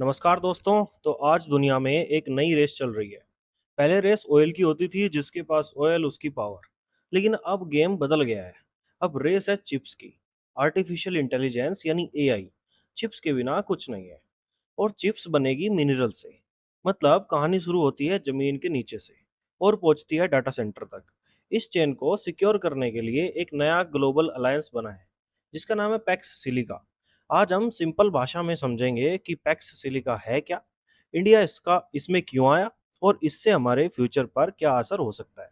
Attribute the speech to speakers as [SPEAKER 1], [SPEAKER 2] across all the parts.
[SPEAKER 1] नमस्कार दोस्तों। तो आज दुनिया में एक नई रेस चल रही है। पहले रेस ऑयल की होती थी, जिसके पास ऑयल उसकी पावर। लेकिन अब गेम बदल गया है। अब रेस है चिप्स की। आर्टिफिशियल इंटेलिजेंस यानी एआई। चिप्स के बिना कुछ नहीं है। और चिप्स बनेगी मिनरल से। मतलब कहानी शुरू होती है जमीन के नीचे से और पहुंचती है डाटा सेंटर तक। इस चेन को सिक्योर करने के लिए एक नया ग्लोबल अलायंस बना है, जिसका नाम है पैक्स सिलिका। आज हम सिंपल भाषा में समझेंगे कि पैक्स सिलिका है क्या, इंडिया इसका इसमें क्यों आया, और इससे हमारे फ्यूचर पर क्या असर हो सकता है।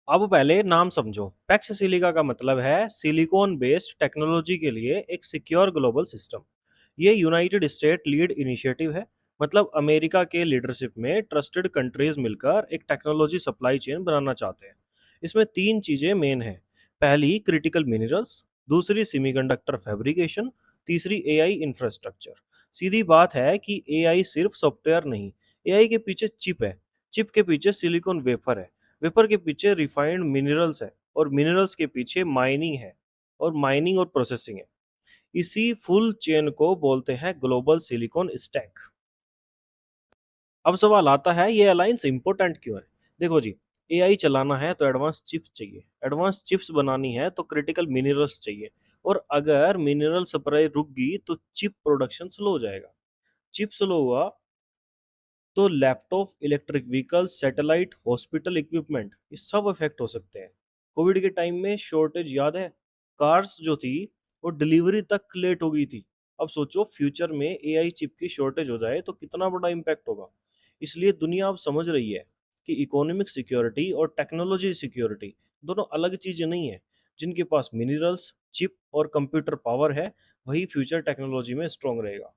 [SPEAKER 1] अब पहले नाम समझो। पैक्स सिलिका का मतलब है सिलिकॉन बेस्ड टेक्नोलॉजी के लिए एक सिक्योर ग्लोबल सिस्टम। ये यूनाइटेड स्टेट लीड इनिशिएटिव है। मतलब अमेरिका के लीडरशिप में ट्रस्टेड कंट्रीज मिलकर एक टेक्नोलॉजी सप्लाई चेन बनाना चाहते हैं। इसमें तीन चीजें मेन हैं। पहली क्रिटिकल मिनरल्स, दूसरी सेमीकंडक्टर फैब्रिकेशन, तीसरी एआई इंफ्रास्ट्रक्चर। सीधी बात है कि एआई सिर्फ सॉफ्टवेयर नहीं, एआई के पीछे चिप है। चिप के पीछे सिलिकॉन वेफर है। वेपर के पीछे रिफाइंड मिनरल्स है, और मिनरल्स के पीछे माइनिंग है, और माइनिंग और प्रोसेसिंग है। इसी फुल चेन को बोलते हैं ग्लोबल सिलिकॉन स्टैक। अब सवाल आता है, ये अलायंस इंपॉर्टेंट क्यों है। देखो जी, एआई चलाना है तो एडवांस चिप्स चाहिए, एडवांस चिप्स बनानी है तो क्रिटिकल मिनरल्स चाहिए, और अगर मिनरल सप्लाई रुक गई तो चिप प्रोडक्शन स्लो हो जाएगा। चिप स्लो हुआ तो laptop, electric vehicles, satellite, hospital equipment, ये सब इफेक्ट हो सकते हैं। कोविड के टाइम में शॉर्टेज याद है? कार्स जो थी वो डिलीवरी तक लेट हो गई थी। अब सोचो फ्यूचर में एआई चिप की शॉर्टेज हो जाए तो कितना बड़ा इम्पैक्ट होगा। इसलिए दुनिया अब समझ रही है कि इकोनॉमिक सिक्योरिटी और टेक्नोलॉजी सिक्योरिटी दोनों अलग चीजें नहीं है। जिनके पास मिनरल्स, चिप और कंप्यूटर पावर है, वही फ्यूचर टेक्नोलॉजी में स्ट्रांग रहेगा।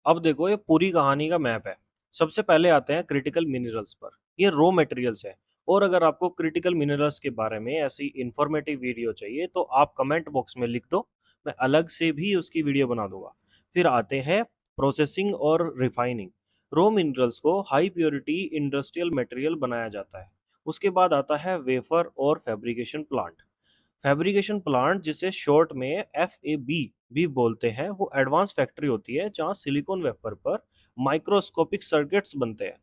[SPEAKER 1] अब देखो, ये पूरी कहानी का मैप है। सबसे पहले आते हैं क्रिटिकल मिनरल्स पर। ये रॉ मटेरियल्स है। और अगर आपको क्रिटिकल मिनरल्स के बारे में ऐसी इंफॉर्मेटिव वीडियो चाहिए तो आप कमेंट बॉक्स में लिख दो, मैं अलग से भी उसकी वीडियो बना दूंगा। फिर आते हैं प्रोसेसिंग और रिफाइनिंग। रॉ मिनरल्स को हाई प्योरिटी इंडस्ट्रियल मटेरियल बनाया जाता है। उसके बाद आता है वेफर और फैब्रिकेशन प्लांट। फैब्रिकेशन प्लांट, जिसे शॉर्ट में एफ ए बी भी बोलते हैं, वो एडवांस फैक्ट्री होती है जहाँ सिलिकॉन वेफर पर माइक्रोस्कोपिक सर्किट्स बनते हैं।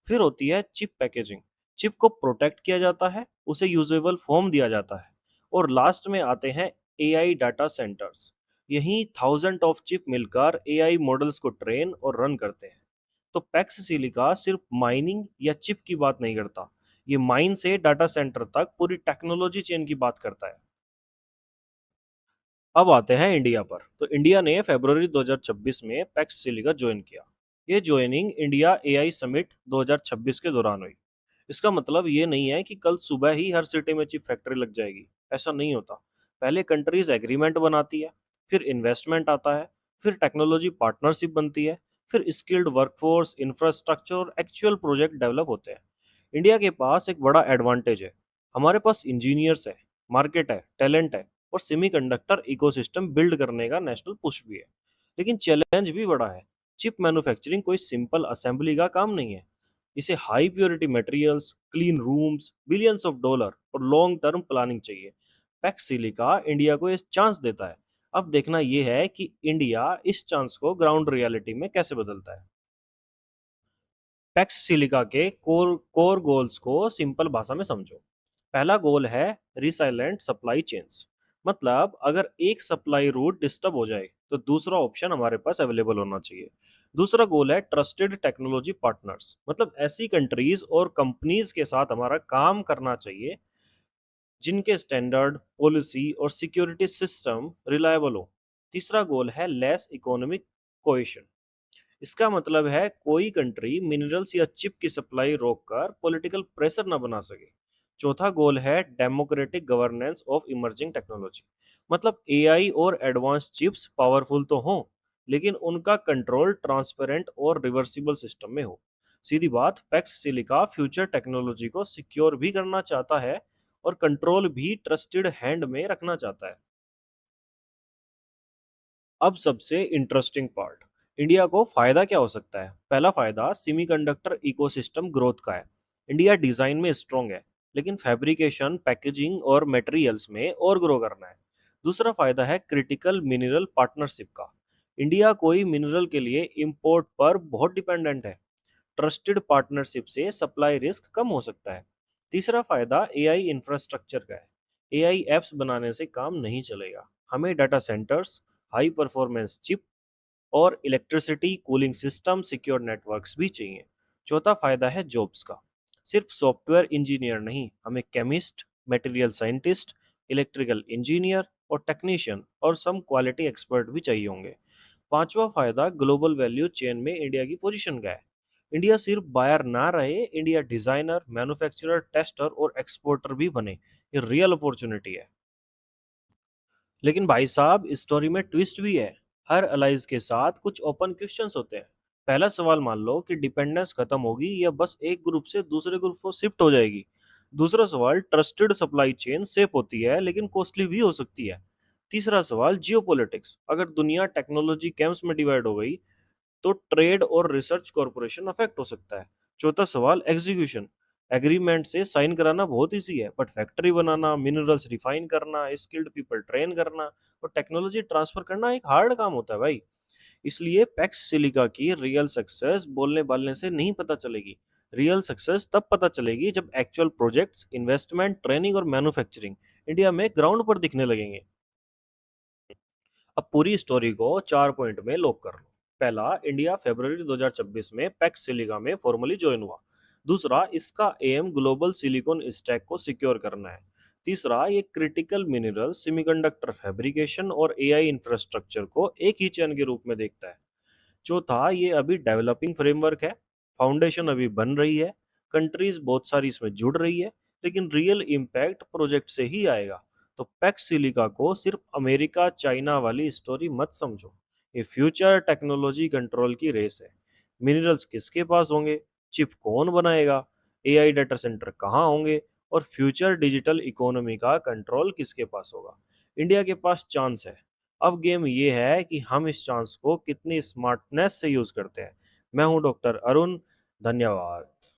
[SPEAKER 1] फिर होती है चिप पैकेजिंग। चिप को प्रोटेक्ट किया जाता है, उसे यूजेबल फॉर्म दिया जाता है। और लास्ट में आते हैं एआई डाटा सेंटर्स। यहीं थाउजेंड ऑफ चिप मिलकर एआई मॉडल्स को ट्रेन और रन करते हैं। तो पैक्स सिलिका सिर्फ माइनिंग या चिप की बात नहीं करता, ये माइन से डाटा सेंटर तक पूरी टेक्नोलॉजी चेन की बात करता है। अब आते हैं इंडिया पर। तो इंडिया ने फरवरी 2026 में पैक्स सिलिका ज्वाइन किया। ये ज्वाइनिंग इंडिया एआई समिट 2026 के दौरान हुई। इसका मतलब ये नहीं है कि कल सुबह ही हर सिटी में चिप फैक्ट्री लग जाएगी। ऐसा नहीं होता। पहले कंट्रीज एग्रीमेंट बनाती है, फिर इन्वेस्टमेंट आता है, फिर टेक्नोलॉजी पार्टनरशिप बनती है, फिर स्किल्ड वर्कफोर्स, इंफ्रास्ट्रक्चर और एक्चुअल प्रोजेक्ट डेवलप होते हैं। इंडिया के पास एक बड़ा एडवांटेज है। हमारे पास इंजीनियर्स है, मार्केट है, टैलेंट है, और सेमीकंडक्टर इकोसिस्टम बिल्ड करने का नेशनल पुश भी है। लेकिन चैलेंज भी बड़ा है। चिप मैन्युफैक्चरिंग कोई सिंपल असेंबली का काम नहीं है। इसे high purity materials, clean rooms, billions of dollar और लॉन्ग टर्म प्लानिंग चाहिए। पैक्स सिलिका इंडिया को इस चांस देता है। अब देखना यह है कि इंडिया इस चांस को ग्राउंड रियलिटी में कैसे बदलता है। पैक्स सिलिका के कोर कोर गोल्स को सिंपल भाषा में समझो। पहला गोल है रिसाइलेंट सप्लाई चेन्स। मतलब अगर एक सप्लाई रूट डिस्टर्ब हो जाए तो दूसरा ऑप्शन हमारे पास अवेलेबल होना चाहिए। दूसरा गोल है ट्रस्टेड टेक्नोलॉजी पार्टनर्स। मतलब ऐसी कंट्रीज और कंपनीज के साथ हमारा काम करना चाहिए जिनके स्टैंडर्ड, पॉलिसी और सिक्योरिटी सिस्टम रिलायबल हो। तीसरा गोल है लेस इकोनॉमिक कोएशन। इसका मतलब है कोई कंट्री मिनरल्स या चिप की सप्लाई रोककर पॉलिटिकल प्रेशर न बना सके। चौथा गोल है democratic governance of emerging technology. मतलब एआई और एडवांस चिप्स पावरफुल तो हों, लेकिन उनका कंट्रोल ट्रांसपेरेंट और रिवर्सिबल सिस्टम में हो। सीधी बात, पैक्स सिलिका फ्यूचर टेक्नोलॉजी को सिक्योर भी करना चाहता है और कंट्रोल भी ट्रस्टेड हैंड में रखना चाहता है। अब सबसे इंटरेस्टिंग पार्ट, इंडिया को फायदा क्या हो सकता है। पहला फायदा सेमीकंडक्टर इकोसिस्टम ग्रोथ का है। इंडिया डिजाइन में स्ट्रांग है, लेकिन फैब्रिकेशन, पैकेजिंग और मटेरियल्स में और ग्रो करना है। दूसरा फायदा है क्रिटिकल मिनरल पार्टनरशिप का। इंडिया कोई मिनरल के लिए इंपोर्ट पर बहुत डिपेंडेंट है। ट्रस्टेड पार्टनरशिप से सप्लाई रिस्क कम हो सकता है। तीसरा फायदा एआई इंफ्रास्ट्रक्चर का है। एआई एप्स बनाने से काम नहीं चलेगा, हमें data centers, high performance chip और electricity cooling system, secure networks भी चाहिए। चौथा फायदा है जॉब्स का। सिर्फ सॉफ्टवेयर इंजीनियर नहीं, हमें chemist, material scientist, electrical engineer और टेक्नीशियन और सम क्वालिटी एक्सपर्ट भी चाहिए होंगे। पांचवा फायदा ग्लोबल वैल्यू चेन में इंडिया की पोजीशन का है। इंडिया सिर्फ बायर ना रहे, इंडिया डिजाइनर, मैन्युफैक्चरर, टेस्टर और एक्सपोर्टर भी बने। ये रियल अपॉर्चुनिटी है। लेकिन भाई साहब, इस स्टोरी में ट्विस्ट भी है। हर अलाइज के साथ कुछ ओपन क्वेश्चंस होते हैं। पहला सवाल, मान लो कि डिपेंडेंस खत्म होगी या बस एक ग्रुप से दूसरे ग्रुप को शिफ्ट हो जाएगी। दूसरा सवाल, ट्रस्टेड सप्लाई चेन सेफ होती है लेकिन कॉस्टली भी हो सकती है। तीसरा सवाल, जियोपॉलिटिक्स, अगर दुनिया टेक्नोलॉजी कैंप्स में डिवाइड हो गई तो ट्रेड और रिसर्च कॉरपोरेशन अफेक्ट हो सकता है। चौथा सवाल, एग्जीक्यूशन, एग्रीमेंट से साइन कराना बहुत इजी है, but factory banana, minerals refine करना, स्किल्ड पीपल ट्रेन करना और टेक्नोलॉजी ट्रांसफर करना एक हार्ड काम होता है भाई। इसलिए पैक्स सिलिका की रियल सक्सेस बोलने बालने से नहीं पता चलेगी। रियल सक्सेस तब पता चलेगी जब एक्चुअल प्रोजेक्ट्स, इन्वेस्टमेंट, ट्रेनिंग और मैन्युफैक्चरिंग इंडिया में ग्राउंड पर दिखने लगेंगे। अब पूरी स्टोरी को 4 पॉइंट में लॉक कर लो। पहला, इंडिया फरवरी 2026 में पैक्स सिलिका में फॉर्मली ज्वाइन हुआ। दूसरा, इसका एम ग्लोबल सिलिकॉन स्टैक को सिक्योर करना है। तीसरा, ये क्रिटिकल मिनरल, सेमीकंडक्टर फैब्रिकेशन और एआई इंफ्रास्ट्रक्चर को एक ही चैन के रूप में देखता है। चौथा, ये अभी डेवलपिंग फ्रेमवर्क है, फाउंडेशन अभी बन रही है, कंट्रीज बहुत सारी इसमें जुड़ रही है, लेकिन रियल इम्पैक्ट प्रोजेक्ट से ही आएगा। तो पैक्स सिलिका को सिर्फ अमेरिका चाइना वाली स्टोरी मत समझो। ये फ्यूचर टेक्नोलॉजी कंट्रोल की रेस है। मिनरल्स किसके पास होंगे, चिप कौन बनाएगा, एआई डाटा सेंटर कहाँ होंगे और फ्यूचर डिजिटल इकोनॉमी का कंट्रोल किसके पास होगा। इंडिया के पास चांस है। अब गेम ये है कि हम इस चांस को कितनी स्मार्टनेस से यूज करते हैं। मैं हूं डॉक्टर अरुण। धन्यवाद।